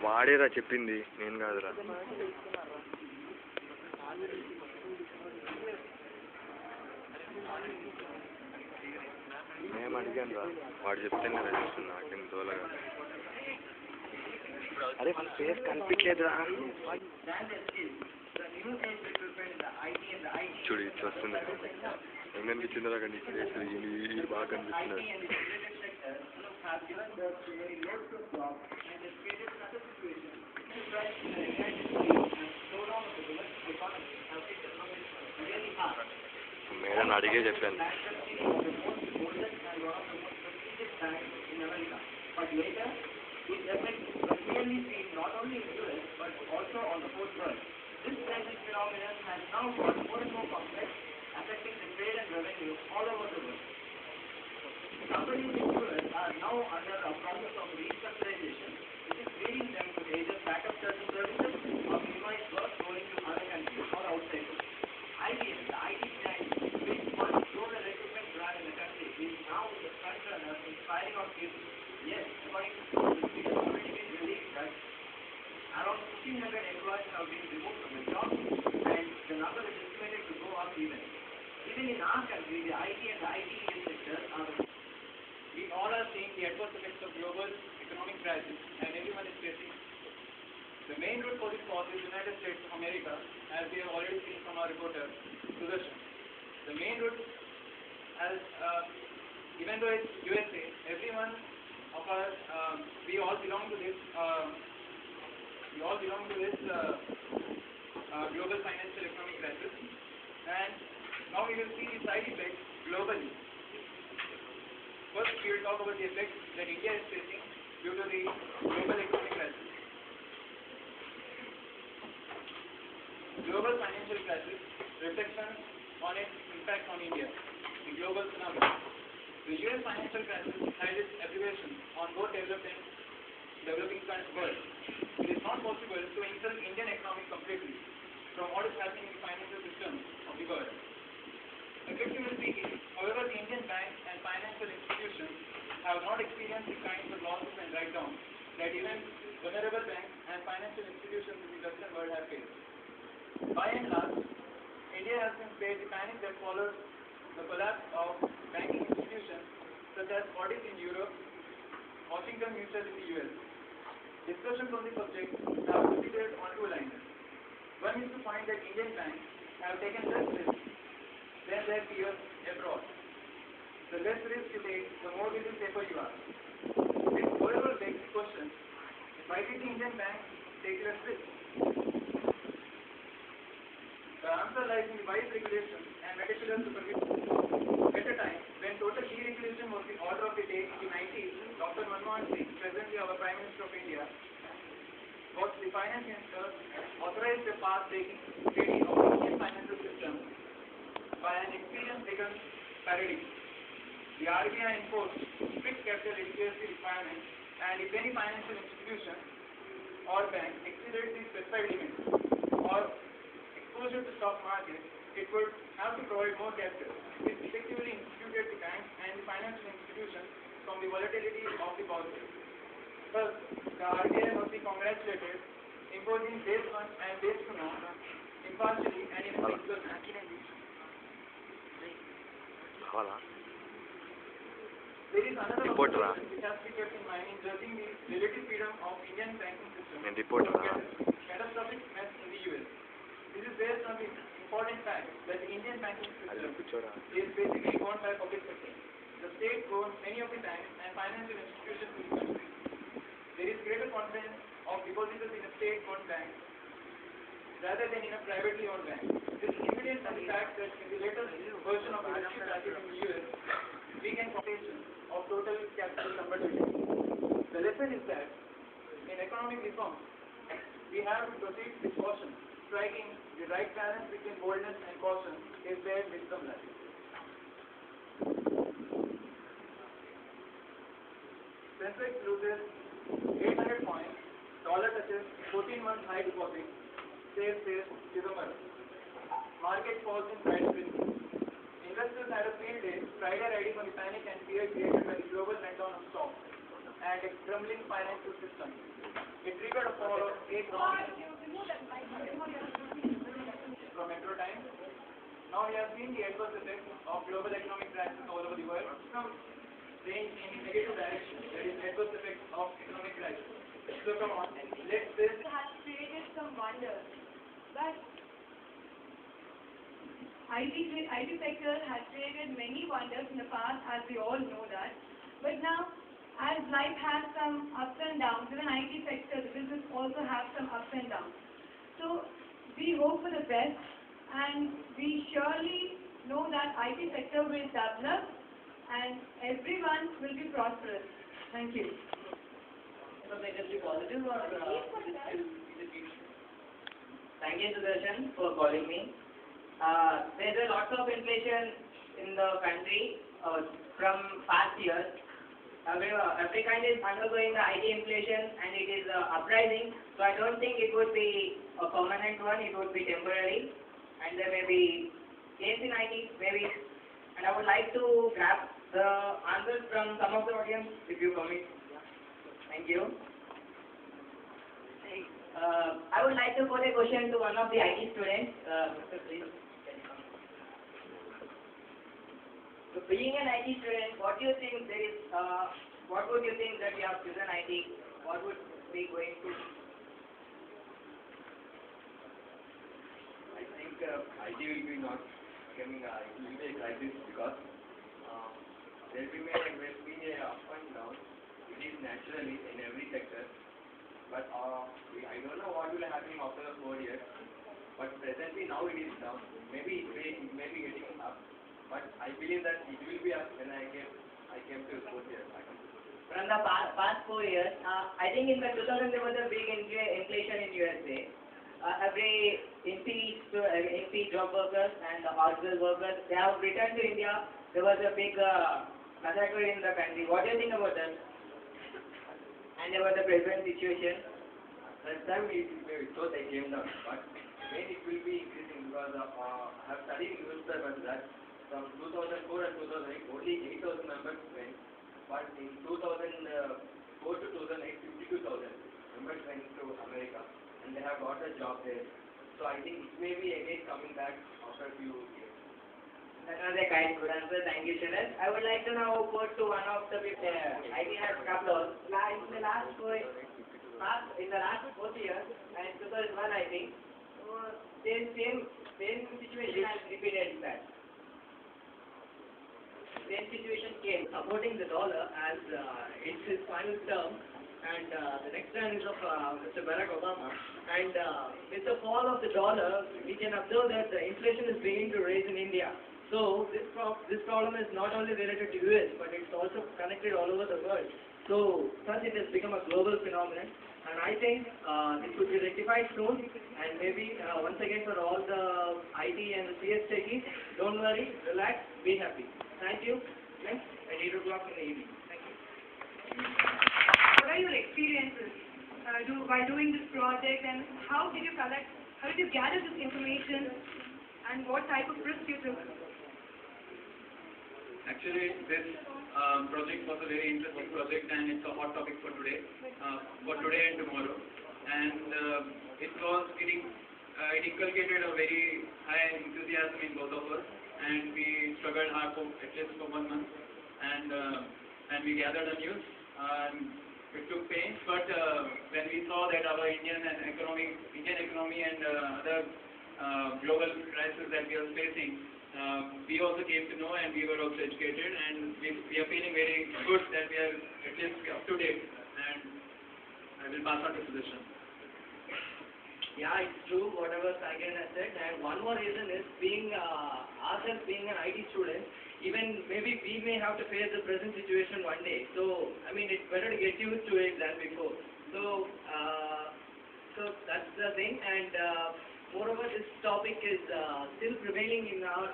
వాడేరా చెప్పింది, నేను కాదురా. మేము అడిగాను రా, వాడు చెప్తేనే రాజేస్తున్నా నాకేం దోలగా. అరే మన ఫేస్ కనిపించలేదురా. చూడు ఇట్లా వస్తుంది, ఏం కనిపించిందిరా కానీ ఫేస్ ఇది బాగా కనిపిస్తున్నారు. మేడం అడిగే చెప్పాను. This crisis phenomenon has now got more and more complex, affecting the trade and revenue all over the world. Companies in US are now under a process of restructurization, which is leading them to either pack up certain services or minimize work going to other countries or outside. IBM, the IT giant, which once drove the recruitment brand in the country, is now the front runner in firing out people. Yes, according to it has already been released that around 1,500 employees have been removed from the job, and the number is estimated to go up even. Even in our country, the IT and the ITES sector are. We all are seeing the adverse effects of global economic crisis, and everyone is facing. The main root for this cause is the United States of America, as we have already seen from our reporter, Sudarshan. The main root, as even though it's USA, everyone of us, we all belong to this. Global financial economic crisis, and now we will see the side effects globally. First, we will talk about the effects that India is facing due to the global economic crisis. Global financial crisis, reflections on its impact on India, the global phenomenon. The US financial crisis had its abbreviation on both developing world. It is not possible to insult Indian economy completely from what is happening in the financial system of the world. Effectively speaking, however, the Indian banks and financial institutions have not experienced the kinds of losses and write-downs that even vulnerable banks and financial institutions in the Western world have faced. By and large, India has been spared the panic that follows the collapse of banking institutions such as Fortis in Europe, Washington Mutual in the US. Discussions on the subject have proceeded on two lines. One is to find that Indian banks have taken less risk than their peers abroad. The less risk you take, the more will be safer you are. This however begs the question, why did the Indian banks take less risk? The answer lies in the wise regulation and meticulous supervision. At a time when total deregulation was the order of the day in the 90s, Dr. Manmohan Singh, presently our Prime Minister of India, was the finance minister, authorized the path-taking steady of the Indian financial system by an experience-taken paradigm. The RBI enforced strict capital adequacy requirements, and if any financial institution or bank exceeded the specified limits or exposure to stock market, it would have to provide more capital. This effectively instituted the banks and the financial institutions from the volatility of the policy. Thus, the RBI must be congratulated, imposing base 1 and base 2 norms impartially and in a particular manner. There is another observation which has to be kept in mind in judging the relative freedom of Indian banking system catastrophic mess in the US. This is based on the important fact that the Indian banking system is basically owned by public sector. The state owns many of the banks and financial institutions in the country. There is greater confidence of depositors in a state-owned bank rather than in a privately owned bank. This is evident from the fact that in the latest version of the rescue package in the US, we can quotation of total capital conversion. The lesson is that in economic reform, we have to proceed with caution. Striking the right balance between boldness and caution is where wisdom lies. Sensex loses 800 points, dollar touches 14-month high deposit, says Chidambaram. Market falls in price risk. Investors had a field day, Friday riding on the panic and fear created by the global rundown of stocks and a crumbling financial system. It triggered a fall of 8,000 from Metro Times. Now we have seen the adverse effects of global economic crisis all over the world from range in a negative direction. That is adverse effects of economic crisis. So come on, let's this has created some wonders, but IT sector has created many wonders in the past, as we all know that. But now, as life has some ups and downs, even IT sector, the business also has some ups and downs. So we hope for the best, and we surely know that IT sector will develop, and everyone will be prosperous. Thank you. So may it be positive or Thank you, Sudarshan, for calling me. There's a lot of inflation in the country from past years. Every kind is undergoing the IT inflation and it is uprising. So I don't think it would be a permanent one. It would be temporary, and there may be gains in IT, maybe. And I would like to grab the answers from some of the audience, if you permit. Thank you. I would like to put a question to one of the IT students. Please. So being an IT student, what do you think there is? What would you think that you have chosen IT? What would be going to? I think IT will be not becoming it will be a crisis because there will be a up and down. It is naturally in every sector. But I don't know what will happen after the 4 years. But presently now it is down. Maybe it may be getting up. But I believe that it will be up when I came to 4 years. From the past 4 years, I think in the 2000 there was a big inflation in USA. Every MP job workers and the hospital workers, they have returned to India. There was a big massacre in the country. What do you think about that? And about the present situation? That time it thought I came down, but again it will be increasing because I have studied newspapers that from 2004 and 2008 only 8,000 members went, but in 2004 to 2008 52,000 members went to America and they have got a job there. So I think it may be again coming back after a few years. That was a kind good answer. Thank you, Sharad. I would like to now go to one of the people. I think I have a couple of in the last 4 years and 2001 I think. Same situation has repeated that. Same situation came supporting the dollar as it's his final term, and the next term is of Mr. Barack Obama. And with the fall of the dollar, we can observe that the inflation is beginning to rise in India. So this problem is not only related to US, but it's also connected all over the world. So thus it has become a global phenomenon, and I think this could be rectified soon. And maybe once again for all the IT and the CS techies, don't worry, relax, be happy. Thank you. Next at 8 o'clock in the evening. Thank you. What are your experiences by doing this project, and how did you gather this information, and what type of risk you took? Actually, this project was a very interesting project, and it's a hot topic for today and tomorrow. And it inculcated a very high enthusiasm in both of us, and we struggled hard for at least for 1 month, and we gathered the news. It took pain, but when we saw that our Indian economy and other global crisis that we are facing, we also came to know, and we were also educated, and we are feeling very good that we are at least up to date. And I will pass on to Sudarshan. Yeah, it's true whatever Sagan has said, and one more reason is ourselves being an IT student, even maybe we may have to face the present situation one day. So I mean, it's better to get used to it than before. So that's the thing. And moreover, this topic is still prevailing in our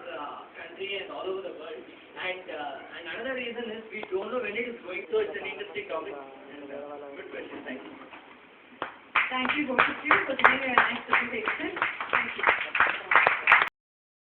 country and all over the world. And another reason is we don't know when it is going. So it's an interesting topic. And good question. Thank you. Thank you both of you for giving a nice presentation. Thank you.